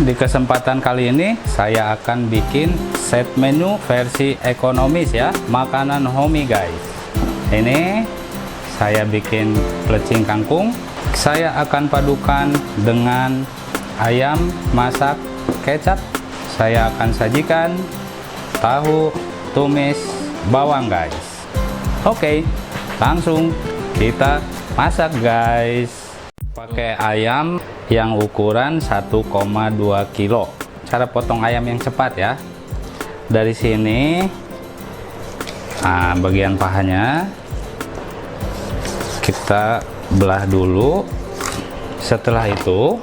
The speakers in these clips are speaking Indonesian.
di kesempatan kali ini saya akan bikin set menu versi ekonomis ya, makanan homey guys. Ini saya bikin plecing kangkung. Saya akan padukan dengan ayam masak kecap. Saya akan sajikan tahu tumis bawang guys. Oke, langsung kita masak guys. Pakai ayam yang ukuran 1,2 kilo. Cara potong ayam yang cepat ya. Dari sini, bagian pahanya kita belah dulu. Setelah itu,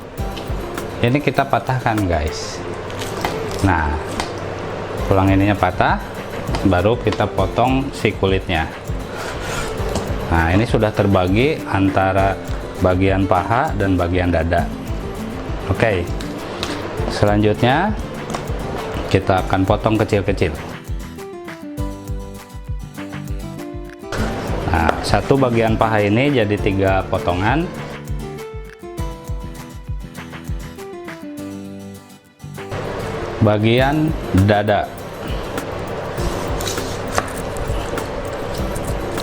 ini kita patahkan guys. Nah, tulang ininya patah, baru kita potong si kulitnya. Nah, ini sudah terbagi antara bagian paha dan bagian dada. Oke, selanjutnya kita akan potong kecil-kecil. Nah, satu bagian paha ini jadi 3 potongan. Bagian dada,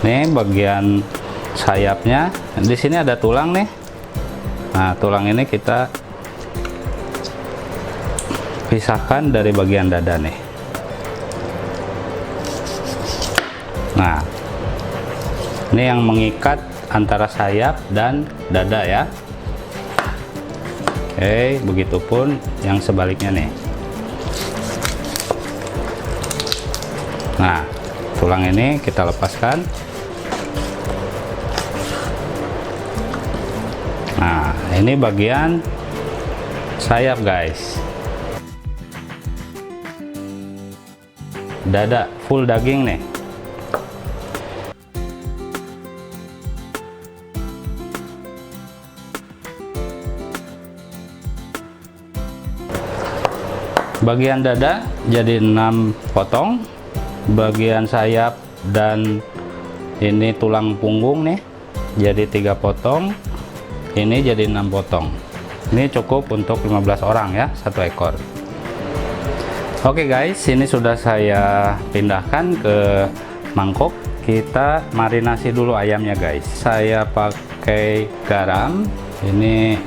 ini bagian sayapnya. Di sini ada tulang nih. Nah, tulang ini kita pisahkan dari bagian dada nih. Nah, ini yang mengikat antara sayap dan dada ya. Oke, begitupun yang sebaliknya nih. Nah, tulang ini kita lepaskan. Nah, ini bagian sayap guys. Dada full daging nih. Bagian dada jadi 6 potong. Bagian sayap dan ini tulang punggung nih jadi 3 potong. Ini jadi 6 potong. Ini cukup untuk 15 orang ya, 1 ekor. Oke guys, ini sudah saya pindahkan ke mangkok. Kita marinasi dulu ayamnya guys. Saya pakai garam. Ini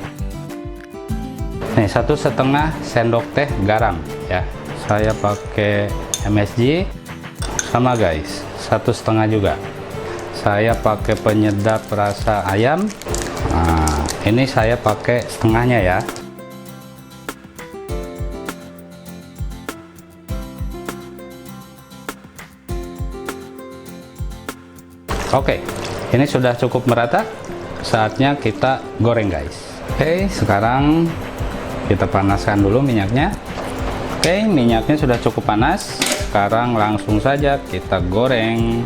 1,5 sendok teh garam ya. Saya pakai MSG sama guys, 1,5 juga. Saya pakai penyedap rasa ayam. Nah, ini saya pakai setengahnya ya. Oke, ini sudah cukup merata. Saatnya kita goreng guys. Oke, sekarang kita panaskan dulu minyaknya. Oke, minyaknya sudah cukup panas. Sekarang langsung saja kita goreng.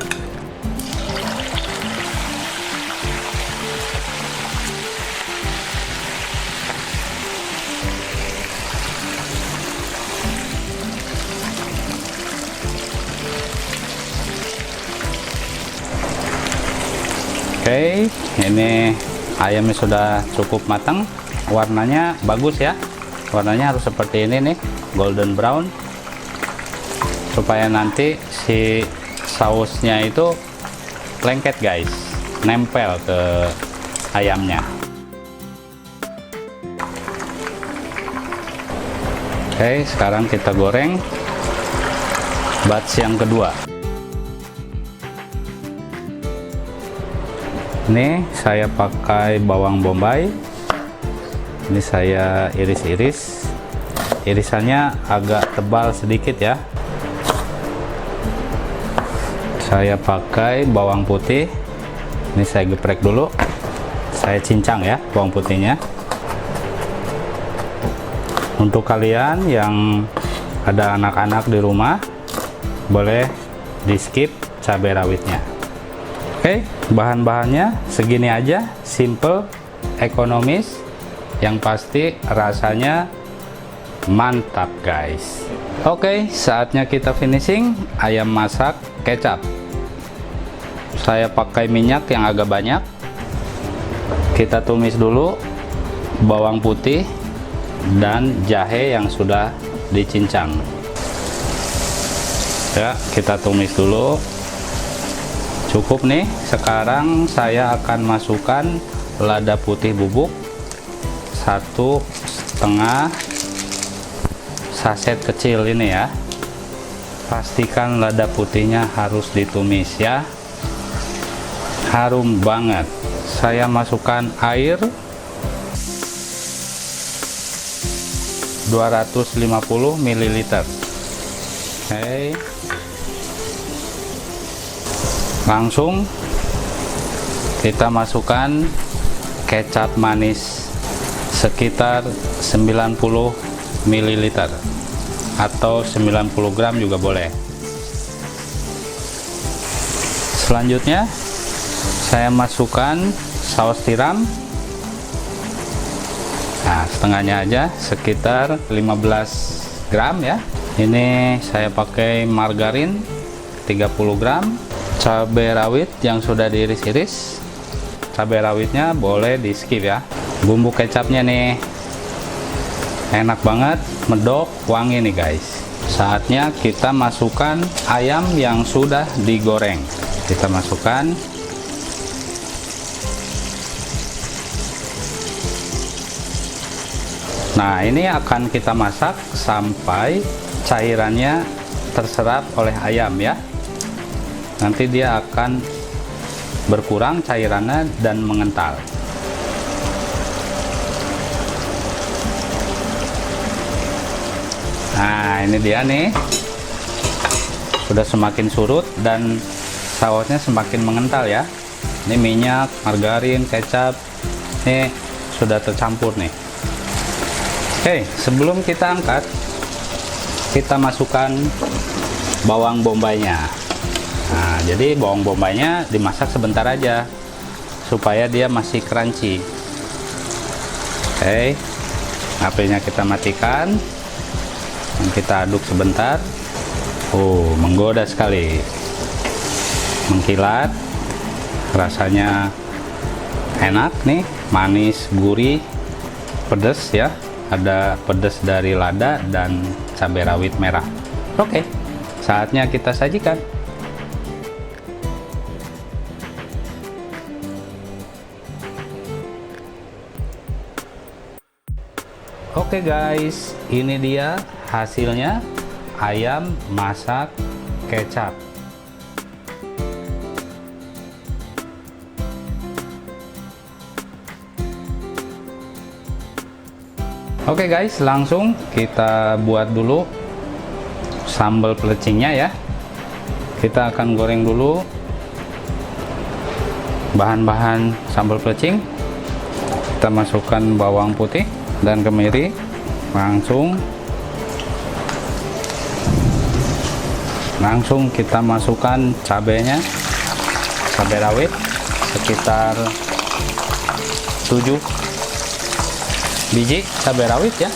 Oke, ini ayamnya sudah cukup matang. Warnanya bagus ya. Warnanya harus seperti ini nih, golden brown. Supaya nanti si sausnya itu lengket guys, nempel ke ayamnya. Oke, sekarang kita goreng batch yang kedua. Ini saya pakai bawang bombay. Ini saya iris-iris. Irisannya agak tebal sedikit ya. Saya pakai bawang putih. Ini saya geprek dulu. Saya cincang ya bawang putihnya. Untuk kalian yang ada anak-anak di rumah, boleh di skip cabai rawitnya. Oke, bahan-bahannya segini aja, simple, ekonomis, yang pasti rasanya mantap guys. Oke, saatnya kita finishing ayam masak kecap. Saya pakai minyak yang agak banyak. Kita tumis dulu bawang putih. dan jahe yang sudah dicincang. Ya, kita tumis dulu. Cukup nih. Sekarang saya akan masukkan lada putih bubuk 1,5 saset kecil ini ya. Pastikan lada putihnya harus ditumis ya. Harum banget. Saya masukkan air 250 ml. Oke. Langsung kita masukkan kecap manis sekitar 90 ml atau 90 gram juga boleh. Selanjutnya saya masukkan saus tiram. Nah, setengahnya aja, sekitar 15 gram ya. Ini saya pakai margarin 30 gram. Cabai rawit yang sudah diiris-iris. Cabai rawitnya boleh di skip ya. Bumbu kecapnya nih enak banget, medok, wangi nih guys. Saatnya kita masukkan ayam yang sudah digoreng. Kita masukkan. Nah, ini akan kita masak sampai cairannya terserap oleh ayam ya. Nanti dia akan berkurang cairannya dan mengental. Nah, ini dia nih. Sudah semakin surut dan sausnya semakin mengental ya. Ini minyak, margarin, kecap. Ini sudah tercampur nih. Oke, sebelum kita angkat, kita masukkan bawang bombaynya. Nah, jadi bawang bombaynya dimasak sebentar aja supaya dia masih crunchy. Oke, apinya kita matikan dan kita aduk sebentar. Menggoda sekali, mengkilat, rasanya enak nih, manis, gurih, pedas ya. Ada pedas dari lada dan cabai rawit merah. Oke, saatnya kita sajikan. Oke guys, ini dia hasilnya, ayam masak kecap. Oke guys, langsung kita buat dulu sambal pelecingnya ya. Kita akan goreng dulu bahan-bahan sambal pelecing. Kita masukkan bawang putih dan kemiri. Langsung kita masukkan cabenya, cabai rawit sekitar 7 biji cabai rawit ya.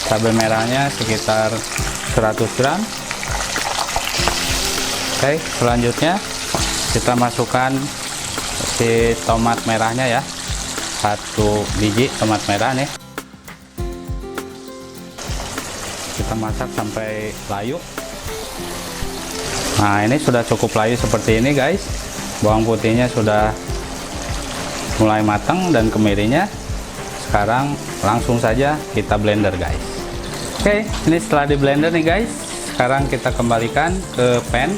Cabai merahnya sekitar 100 gram. Oke, selanjutnya kita masukkan si tomat merahnya ya, 1 biji tomat merah nih. Kita masak sampai layu. Nah, ini sudah cukup layu seperti ini guys. Bawang putihnya sudah mulai matang dan kemirinya. Sekarang langsung saja kita blender guys. Oke, ini setelah di blender nih guys. Sekarang kita kembalikan ke pan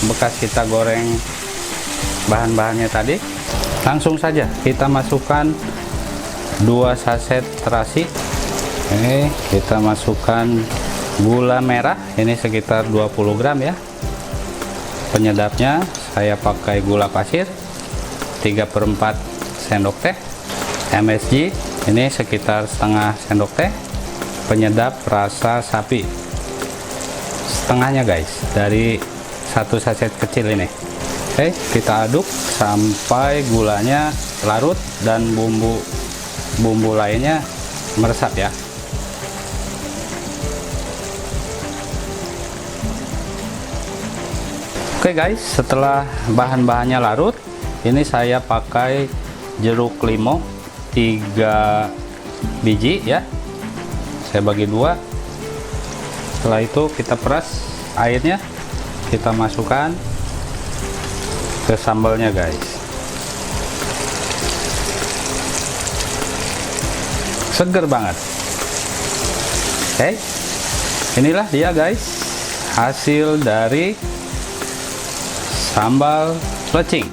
bekas kita goreng bahan-bahannya tadi. Langsung saja kita masukkan 2 saset terasi. Oke, kita masukkan gula merah, ini sekitar 20 gram ya. Penyedapnya saya pakai gula pasir 3/4 sendok teh. MSG ini sekitar setengah sendok teh. Penyedap rasa sapi setengahnya guys, dari 1 saset kecil ini. Oke, kita aduk sampai gulanya larut dan bumbu lainnya meresap ya. Oke guys, setelah bahan-bahannya larut, ini saya pakai jeruk limau 3 biji ya, saya bagi dua. Setelah itu kita peras airnya, kita masukkan ke sambalnya guys. Seger banget. Oke, inilah dia guys hasil dari sambal plecing.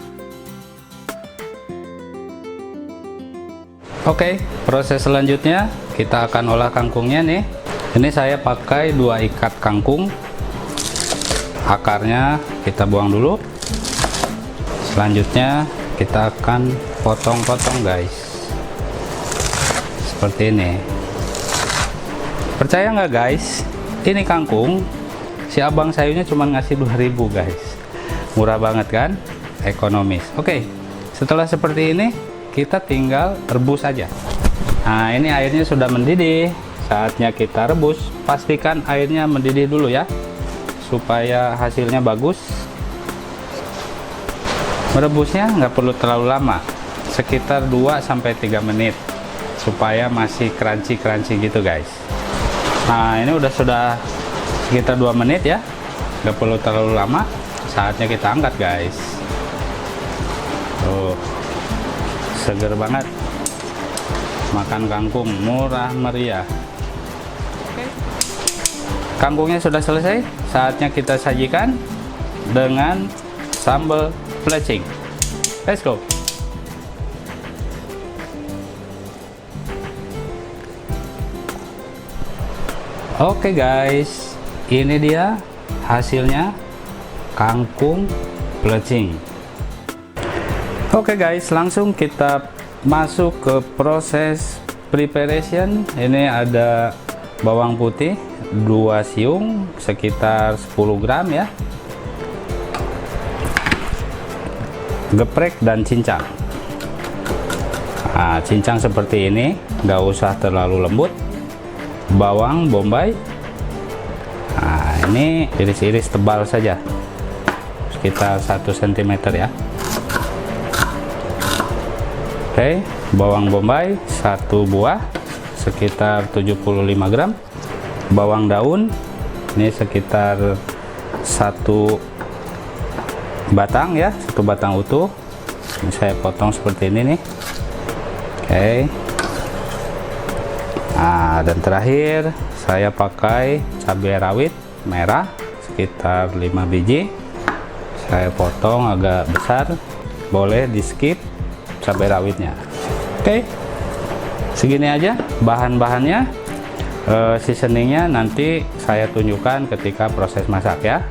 Oke, proses selanjutnya kita akan olah kangkungnya nih. Ini saya pakai 2 ikat kangkung. Akarnya kita buang dulu. Selanjutnya kita akan potong-potong guys, seperti ini. Percaya nggak guys, ini kangkung si abang sayurnya cuma ngasih 2.000 guys. Murah banget kan, ekonomis. Oke, setelah seperti ini kita tinggal rebus aja. Nah, ini airnya sudah mendidih, saatnya kita rebus. Pastikan airnya mendidih dulu ya, supaya hasilnya bagus. Merebusnya nggak perlu terlalu lama, sekitar 2-3 menit, supaya masih crunchy gitu guys. Nah, ini sudah sekitar 2 menit ya, nggak perlu terlalu lama. Saatnya kita angkat guys. Tuh, seger banget, makan kangkung murah meriah. Oke. Kangkungnya sudah selesai, saatnya kita sajikan dengan sambal plecing. Let's go. Oke guys, ini dia hasilnya kangkung plecing. Oke guys, langsung kita masuk ke proses preparation. Ini ada bawang putih 2 siung sekitar 10 gram ya, geprek dan cincang. Nah, cincang seperti ini, nggak usah terlalu lembut. Bawang bombay, nah ini iris-iris tebal saja, sekitar 1 cm ya. Oke, bawang bombay 1 buah sekitar 75 gram. Bawang daun ini sekitar 1 batang ya, 1 batang utuh. Ini saya potong seperti ini nih. Oke. Nah, dan terakhir saya pakai cabai rawit merah sekitar 5 biji. Saya potong agak besar, boleh di skip cabai rawitnya. Oke, segini aja bahan-bahannya. Seasoningnya nanti saya tunjukkan ketika proses masak ya.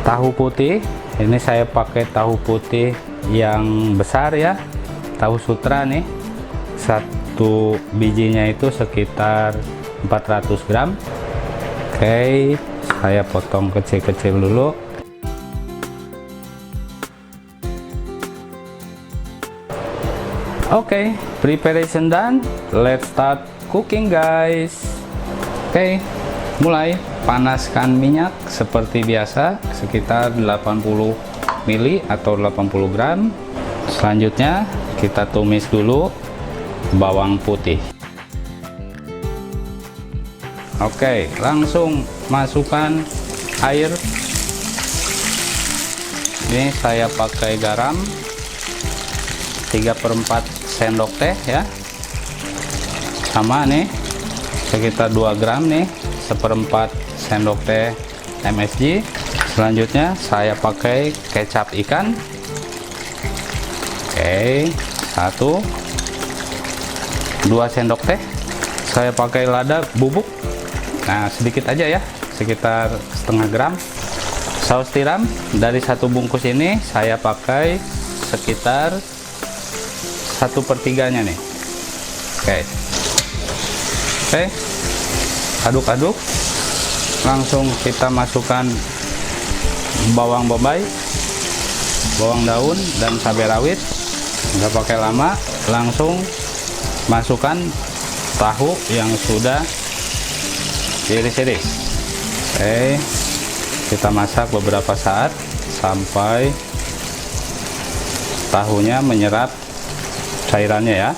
Tahu putih, ini saya pakai tahu putih yang besar ya, tahu sutra nih. 1 bijinya itu sekitar 400 gram. Oke, saya potong kecil-kecil dulu. Oke, preparation done. Let's start cooking guys. Oke, mulai. Panaskan minyak seperti biasa sekitar 80 ml atau 80 gram. Selanjutnya kita tumis dulu bawang putih. Oke, langsung masukkan air. Ini saya pakai garam 3/4 sendok teh ya, sama nih sekitar 2 gram nih, 1/4 sendok teh MSG. Selanjutnya saya pakai kecap ikan. Oke, 2 sendok teh. Saya pakai lada bubuk, nah sedikit aja ya, sekitar setengah gram. Saus tiram dari 1 bungkus ini saya pakai sekitar 1/3 nih. Oke, aduk-aduk. Langsung kita masukkan bawang bombay, bawang daun dan cabai rawit. Nggak pakai lama, langsung masukkan tahu yang sudah diiris-iris. Oke, kita masak beberapa saat sampai tahunya menyerap cairannya ya.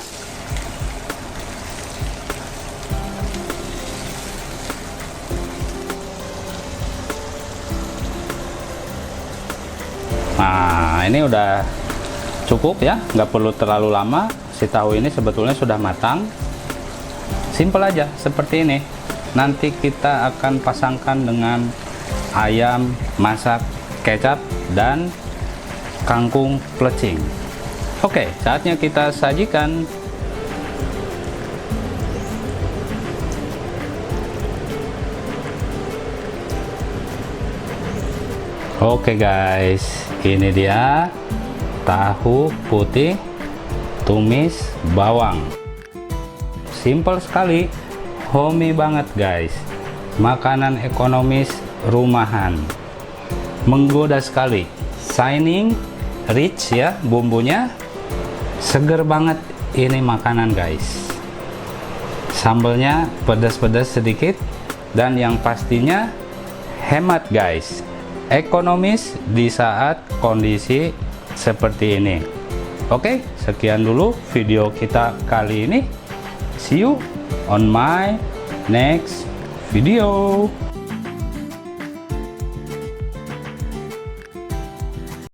Nah, ini udah cukup ya, nggak perlu terlalu lama. Si tahu ini sebetulnya sudah matang. Simple aja seperti ini. Nanti kita akan pasangkan dengan ayam masak kecap dan kangkung plecing. Oke, saatnya kita sajikan. Oke guys, ini dia tahu putih tumis bawang. Simple sekali, homey banget guys. Makanan ekonomis rumahan, menggoda sekali, shining, rich ya bumbunya, seger banget ini makanan guys. Sambelnya pedas-pedas sedikit dan yang pastinya hemat guys. Ekonomis di saat kondisi seperti ini. Oke, sekian dulu video kita kali ini. See you on my next video.